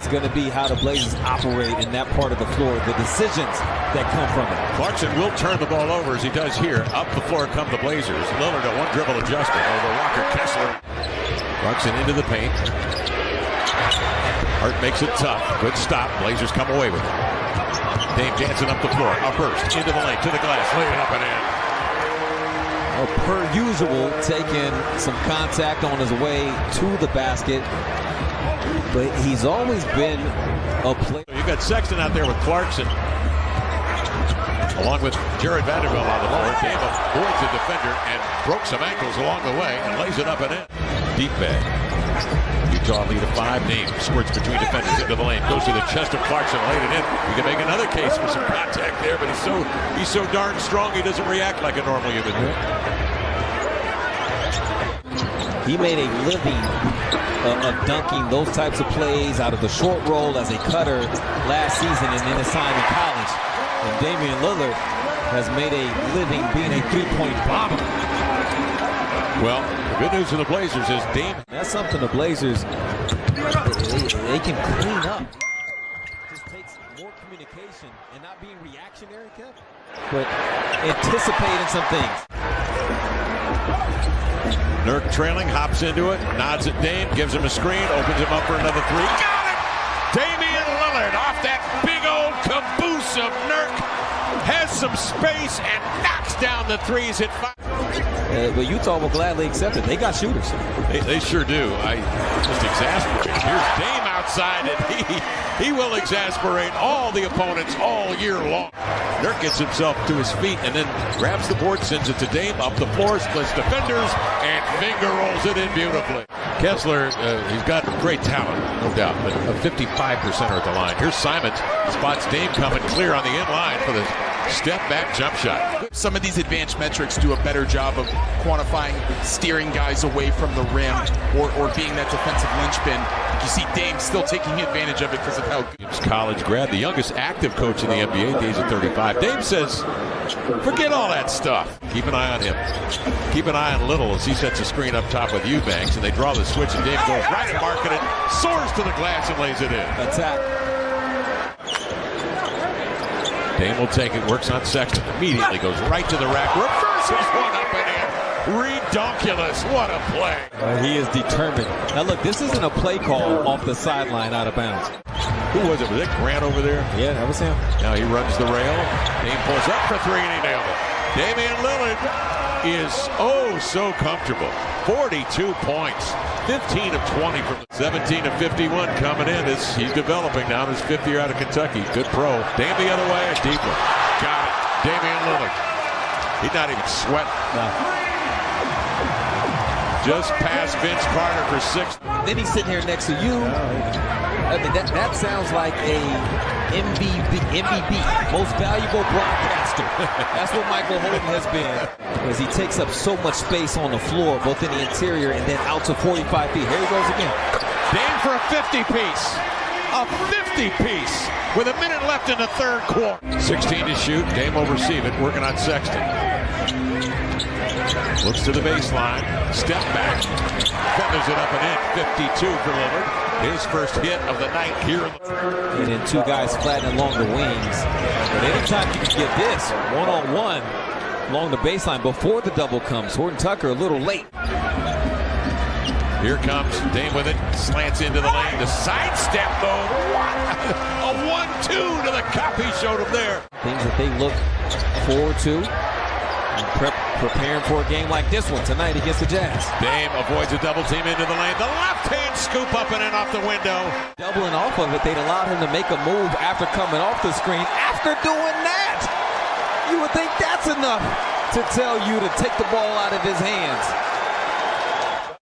It's going to be how the Blazers operate in that part of the floor, the decisions that come from it. Clarkson will turn the ball over as he does here. Up the floor come the Blazers. Lillard a one dribble adjustment over Walker Kessler. Clarkson into the paint. Hart makes it tough. Good stop. Blazers come away with it. Dame dancing up the floor. A burst into the lane, to the glass. Lay it up and in. Well, per usual, taking some contact on his way to the basket. But he's always been a player. You got Sexton out there with Clarkson, along with Jared Vanderbilt on the floor. Dame avoids the defender and broke some ankles along the way and lays it up and in. Deep bag. Utah lead of 5. Dame squirts between defenders into the lane. Goes to the chest of Clarkson, laid it in. You can make another case for some contact there, but he's so darn strong he doesn't react like a normal human being. He made a living of dunking those types of plays out of the short roll as a cutter last season and in his time in college. And Damian Lillard has made a living being a three-point bomber. Well, the good news for the Blazers is Dame. That's something the Blazers, they can clean up. It just takes more communication and not being reactionary, Kev, but anticipating some things. Nurk trailing, hops into it, nods at Dame, gives him a screen, opens him up for another three. Got it! Damian Lillard off that big old caboose of Nurk. Has some space and knocks down the threes at 5. But Utah will gladly accept it. They got shooters. They sure do. I just exasperate. Here's Dame outside, and he will exasperate all the opponents all year long. Nurk gets himself to his feet and then grabs the board, sends it to Dame, up the floor, splits defenders, and finger rolls it in beautifully. Kessler, he's got great talent, no doubt, but a 55% at the line. Here's Simons, spots Dame coming clear on the in line for the step-back jump shot. Some of these advanced metrics do a better job of quantifying steering guys away from the rim or being that defensive linchpin. You see Dame still taking advantage of it because of how good. College grad, the youngest active coach in the NBA, days at 35. Dame says, forget all that stuff. Keep an eye on him. Keep an eye on Little as he sets a screen up top with Eubanks, and they draw the switch, and Dame goes right at mark and it soars to the glass and lays it in. Attack. Dame will take it, works on Sexton, immediately goes right to the rack, reverses one up and in. Redonkulous, what a play. He is determined. Now look, this isn't a play call off the sideline out of bounds. Who was it? Was it Grant over there? Yeah, that was him. Now he runs the rail. Dame pulls up for 3 and he nailed it. Damian Lillard is so comfortable. 42 points. 15 of 20 from 17 of 51 coming in. He's developing now in his 5th year out of Kentucky. Good pro. Dame the other way. Deeper. Got it. Damian Lillard. He's not even sweating. No. Just past Vince Carter for 6. Then he's sitting here next to you. I mean, that sounds like a MVP, most valuable broadcaster. That's what Michael Holden has been, as he takes up so much space on the floor, both in the interior and then out to 45 feet. Here he goes again. Dame for a 50-piece. A 50-piece with a minute left in the 3rd quarter. 16 to shoot. Dame will receive it, working on Sexton. Looks to the baseline. Step back. Feathers it up and in. 52 for Lillard. His first hit of the night here. And then 2 guys flattening along the wings. But anytime you can get this one-on-one along the baseline before the double comes, Horton Tucker a little late. Here comes Dame with it. Slants into the lane. The sidestep, though. What? A 1-2 to the cup. He showed him there. Things that they look forward to. Preparing for a game like this one tonight against the Jazz. Dame avoids a double team into the lane. The left-hand scoop up and in off the window. Doubling off of it, they'd allowed him to make a move after coming off the screen. After doing that, you would think that's enough to tell you to take the ball out of his hands.